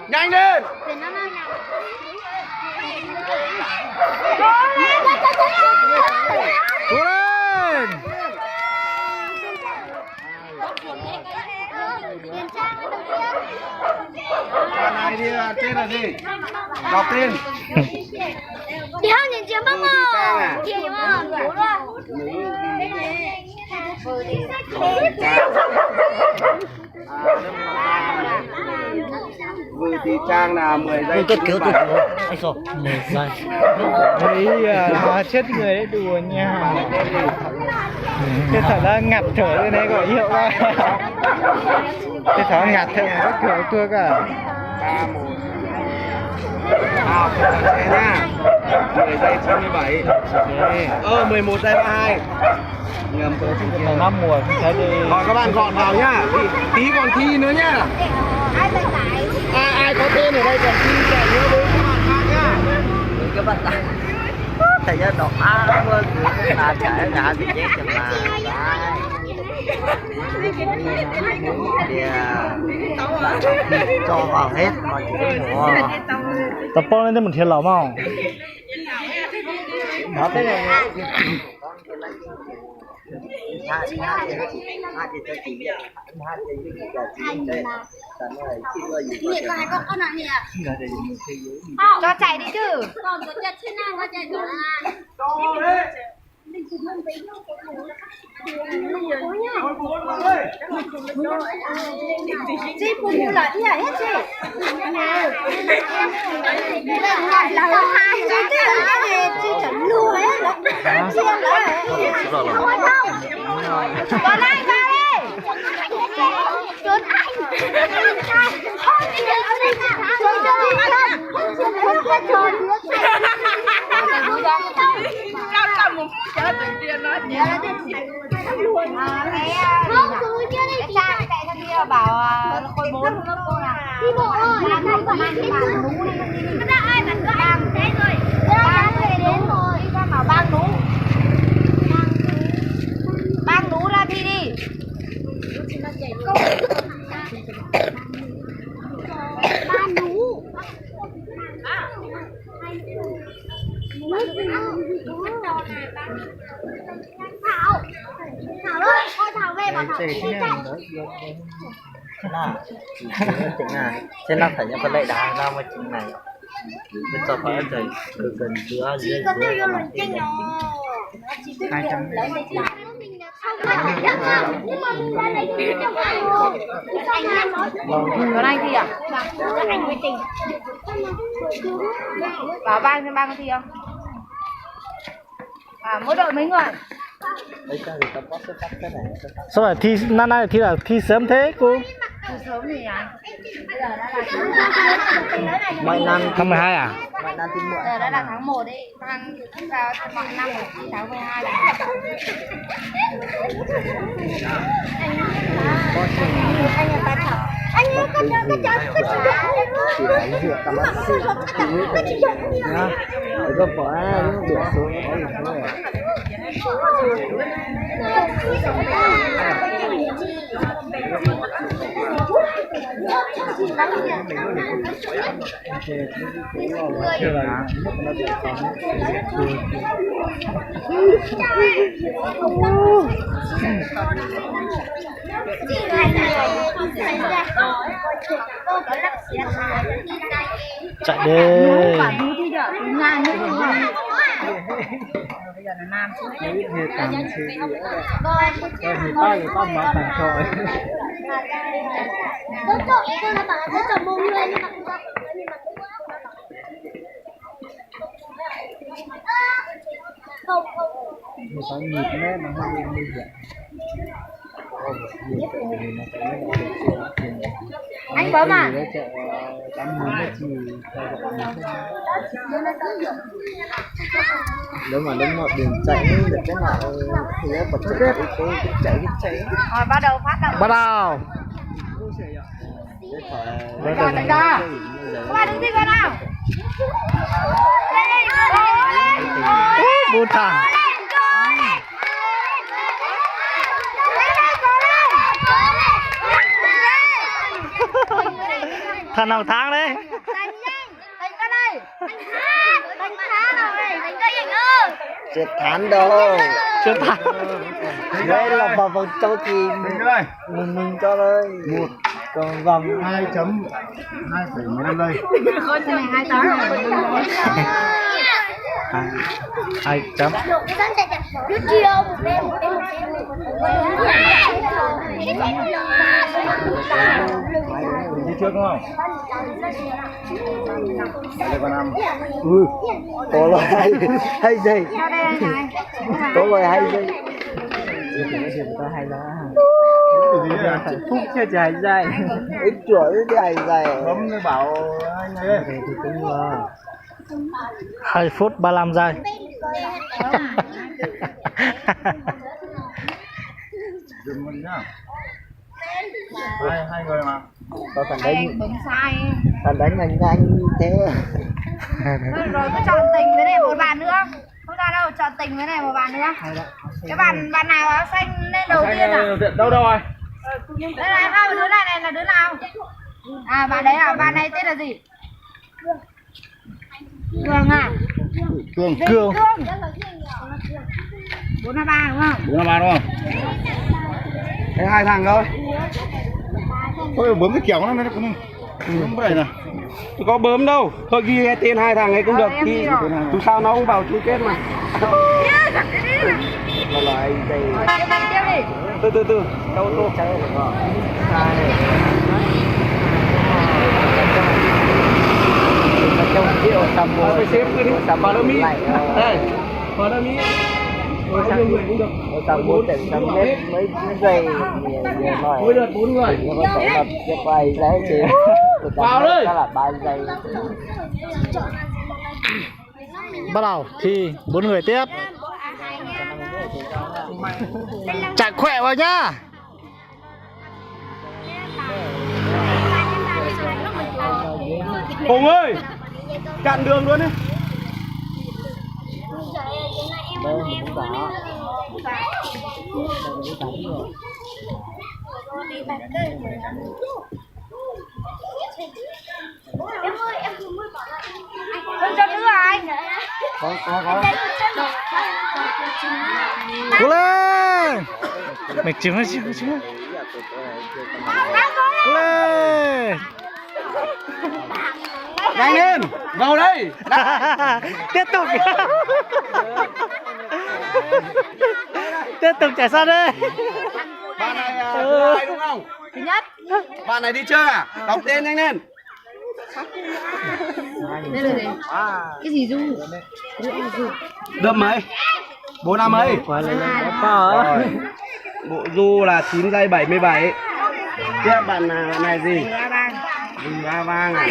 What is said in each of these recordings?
Nhanh lên. Cố lên. Bạn này thì tên là gì? Đọc tên. Đi học nhìn chưa bác mò. Chị mà ngủ rồi. Vừa thì trang là 10 giây. Tôi kéo tôi. Anh sao? 10 giây. Đấy à, chết người đấy đùa nha. Thế thật là ngặt thở cái này gọi hiệu ra. Thế thật ngặt thở các kiểu thua cả. 3, 1. Sẽ nha. 10 giây 97. 11 giây 32. Nhầm tôi không kia. Năm mùa thế thì Rồi các bạn gọn vào nhá. Tí còn thi nữa nhá. Ai có tên ở đây còn thi sẽ nhớ với các bạn khác nhá. Các bạn thầy nhớ đọc á mơ là chạy ngã bị chết chừng là thì cho vào hết mà chỉ có mùa tập bóng lên đây một thiên lão mà đó thế này hai thì cho chị biết hai thì giờ chị đây Nhìn có hai con nào nhỉ? Cho chạy đi chứ. Còn có chạy trên nào có chạy rồi là. Chị phụ nữ là đi hết chị. Là hai chị chị chuẩn lùi ấy là chiên lại. Không phải không. Còn ai vào đi. Trốn anh. Bảo khối 4 lớp cô là đi bộ ơi là thầy còn ăn cái chữ cái ra ai mà có ăn thế rồi bang về đến rồi ra bảo bang nú ra thi đi bang nú Thảo Thảo ơi ôi Thảo về bảo Thảo đi chạy là chính là trên năm phải những con lệ đá ra mà chính này bên sau phải trời từ gần giữa dưới có tiêu vô lần chênh nó 200 nhưng mà mình ra đây thì trong anh nói còn anh thi à? Anh mới tình bảo ban có thi không? À mỗi đội mấy người? bây giờ thì tập sẽ phát cái này sao phải thi năm nay thi là thi sớm thế cô Thi sớm thì à? mọi năm tháng 12 à mọi năm thì muộn Giờ đã là tháng 1 đấy, tháng mọi năm rồi, tháng 12 rồi. Anh là ta chọc. Anh ơi, con nhá có phải được xuống chạy đi bây giờ là nam chứ. con mà tàn trội Tôi trộn con là bảo là tôi trộn mông lên nhưng mà không người ta nhịp nét nó hơi nguy hiểm anh bấm à? nếu mà đến một đường chạy được cái nào thì nó bật chết cái chạy Rồi bắt đầu phát động. bắt đầu Rồi đánh ra. Các bạn đứng gì vào nào? buồn thẳng Thần nào tháng đấy. Đánh nhanh, đánh ra đây. Đánh phá nào này, đánh cây ảnh ơi. Chết thán đâu. Chưa tháng. Đây là vào vòng châu thì mình cho đây. Một còn vòng 2.2,15 đây. Con này 2 tấn rồi. 2 chấm. Đứa chiều một đêm một đêm. Đi trước đúng không? Đây con năm. có loại hay gì? Có loại hay gì? Có hay đó. Phúc cho dài dài. Ít chuỗi dài dài. Bấm nó bảo anh ấy. Thì cũng 2 phút 35 giây. Dừng mình nhá. Hai người mà. có thằng đánh Bấm sai. thằng đánh nhanh nhanh như thế. Rồi cứ chọn tình với này một bàn nữa. Không ra đâu, chọn tình với này một bàn nữa. Cái bàn nào áo xanh lên đầu tiên à? Đâu rồi? Đây này, hai đứa này là đứa nào? À, bạn đấy à? Bạn này tên là gì? Cường à? Cương. Cương. 423 đúng không? 4-3 đúng không? Thế 2 thằng thôi. Thôi bấm cái kiểu nó cũng không vậy nè. Có bấm đâu. Thôi ghi tên 2 thằng ấy cũng được. Ghi dù sao nó cũng vào chung kết mà. Có loại gì? Tiếp đi. Từ từ. Đâu tô chơi được không? Trong chiều tầm Phải xếp cái đi. Vào đó mi. Đây. Vào đó mi. Bao người cũng được. tầm 4 trận tầm hết mấy giây nhiều nói. Mỗi đợt 4 người. Nó có thể là cái quay đấy chị. Vào đây. Đó là 3 giây. Bắt đầu thì 4 người tiếp. Chạy khỏe vào nhá. Hùng ơi, chặn đường luôn đi. Con chân nữa anh. Có. Cố lên. Mày trứng nó trứng. Cố lên. Nhanh lên, vào đây. Tiếp tục. Tiếp tục chạy xa đi. Bạn này thứ hai đúng không? Thứ nhất. Bạn này đi chơi à? Đọc tên nhanh lên. Đây là gì? Cái gì du? Đâm mấy? 4 năm mấy? Quả lên có. Bộ du là 9 giây 77. Tiếp bạn này gì? A vang à?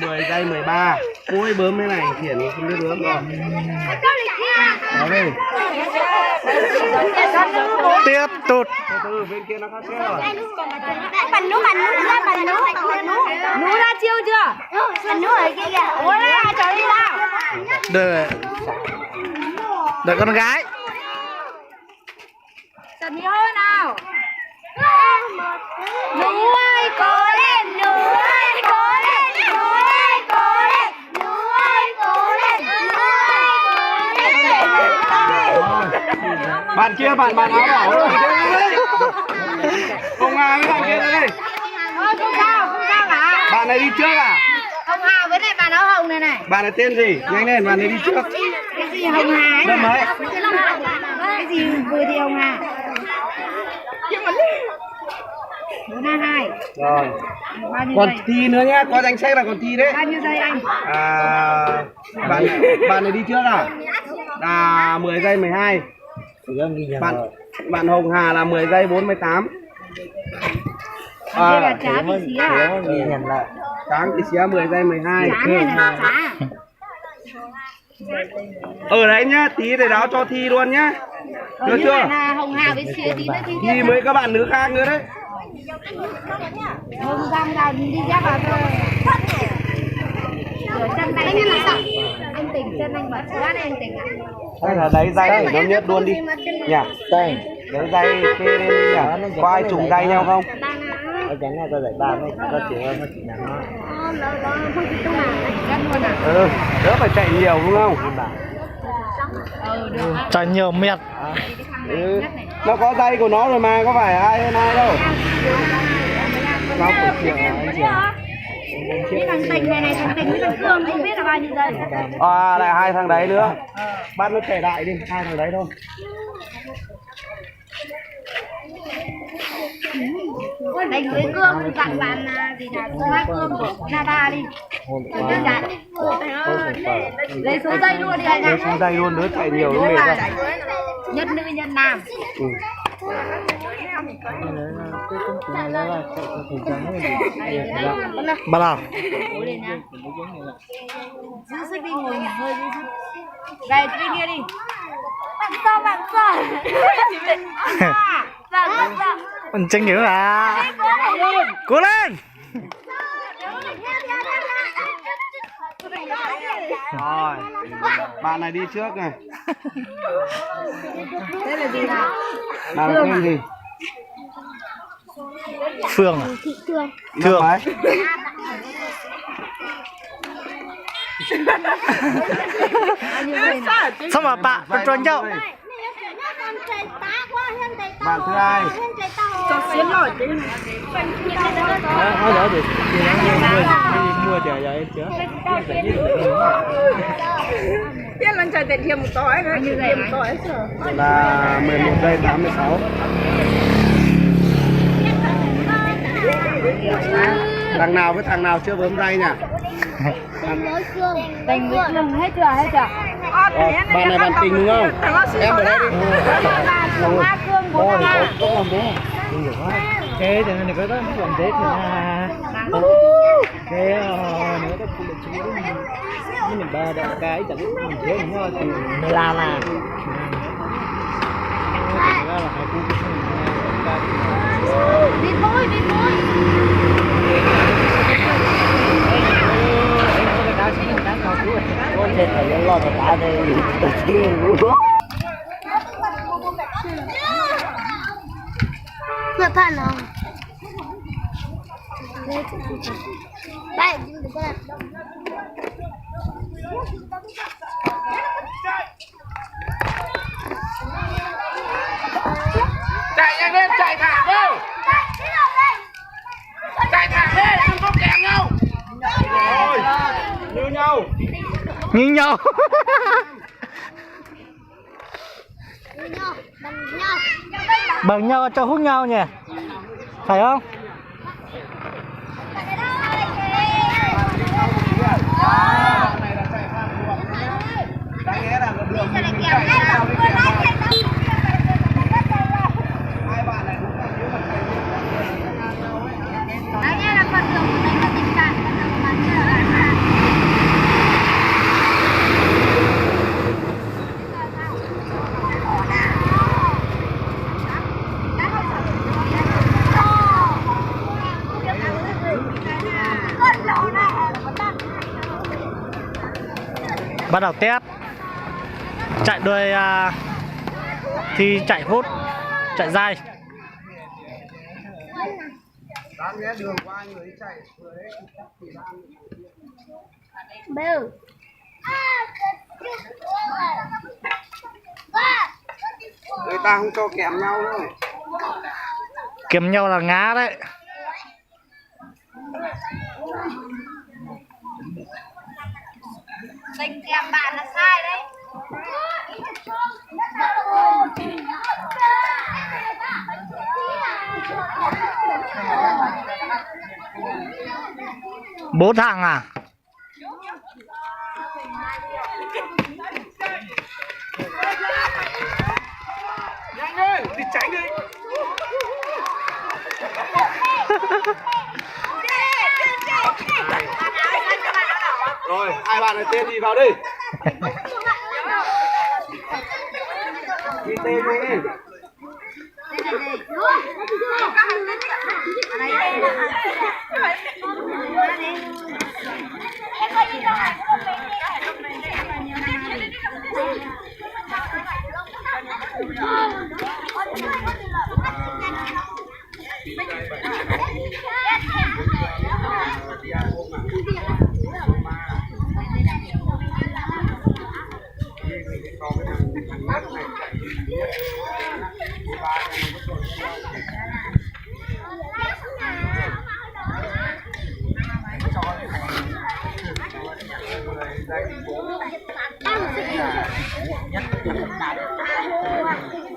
10 giây 13. Ôi bướm cái này khiển không biết bướm rồi. Đó đi. Tiếp tục. Từ bên kia nó khác xe rồi. Bắn nú ra chiêu chưa? Bắn nú ở kia kìa. Ôi ra trời đi nào. Đợi con gái. Chuẩn bị hơn nào. Nú ơi cố lên, nú ơi cố lên, nú ơi cố lên, nú ơi cố lên, nú ơi cố lên. Bạn kia bạn áo đỏ rồi. Không Hà với bạn kia đây. Thôi không sao cả. Bạn này đi trước à? Hồng Hà với này bạn áo hồng này này. Bạn này tên gì? Nhanh lên, bạn này đi trước. Cái gì Hồng Hà ấy? Đâm mấy? Cái gì vừa thì Hồng Hà? 422. Rồi. Bao nhiêu Còn giây? thi nữa nhá, có danh sách là còn thi đấy. Bao nhiêu giây anh? Bạn này đi trước à? Là 10 giây 12. Bạn Hồng Hà là 10 giây 48. Đây là trá tí xí à? Tráng tí xía 10 giây 12. Trá này là trá. Ở đấy nhá, tí để đó cho thi luôn nhá. Được chưa? Là Hồng Hà với xía tí nữa thi tiếp. Thi với các bạn nữ khác nữa đấy. Hồng Giang vào đi dép vào thôi. Rửa chân tay như là sao? Anh tỉnh chân anh bảo lát anh tỉnh à? Hay là đấy dây để nó nhất luôn đi. Nhỉ? Đấy dây kê lên nhỉ? Có ai trùng dây nhau không? ở chắn này tôi dạy ba mới có chuyện hơn, có chuyện nặng nó. Đỡ phải chạy nhiều đúng không? Chạy nhiều mệt. Nó có dây của nó rồi mà, có phải ai hơn ai đâu. Nó của chiều anh chiều. Cái thằng Tình này, thằng Tình với thằng Cương không biết là bao nhiêu giây. À, lại hai thằng đấy nữa. Bắt nó chạy đại đi, hai thằng đấy thôi. Đánh với Cương dặn bạn là gì là bác Cương của Nada đi. Lấy số dây luôn đi anh ạ. Lấy xuống dây luôn, đứa chạy nhiều nó mệt ra. Nhân nữ nhân nam. Bắt đầu. Giữ sức đi, ngồi nghỉ ngơi giữ sức. Về bên kia đi. Bạn sao. Bạn sao. Mình tranh nghĩa là cố lên. Rồi, bạn này đi trước này. Đây là gì nào? Bạn là tên gì? Phương à? Thương. Sao mà bạn tròn nhau? Bạn thứ hai. Thôi đỡ được. Mua chờ vậy chứ. Biết lần trời tiền thêm một tối nữa, như vậy một tối Là 11 giây 86. Thằng nào với thằng nào chưa bấm dây nhỉ? Tình với Cương hết chưa? Bạn này bạn Tình đúng không? Em ở đây đi. Cương 4 Thế thì này có đó làm thế thì là thế nếu có phụ được chú mình ba đã cái chẳng mình thế đúng không thì mình làm là hai cu đi thôi Con sẽ phải lo cho cả đây. Ngựa thần không? Đây, đừng có làm. Chạy nhanh lên, chạy thẳng đi. Chạy thẳng đi, đừng có kèm nhau. Rồi, như nhau. như nhau. Bằng nhau cho hút nhau nhỉ, phải không? Đáng nghĩa là đường mình chạy hai bạn này cũng phải giữ một Đấy là phần đường của mình là tình cảm mà chưa là Bắt đầu test chạy đuôi thì chạy hút chạy dai. đáng nghĩa đường qua người đi chạy vừa đấy Bêu. người ta không cho kèm nhau đâu. Kiếm nhau là ngá đấy. Tình kèm bạn là sai đấy. Bố thằng à? Nhanh lên, đi tránh đi. Rồi, hai bạn này tên gì vào đi. Ghi tên đi.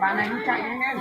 Bạn này chạy nhanh nhanh.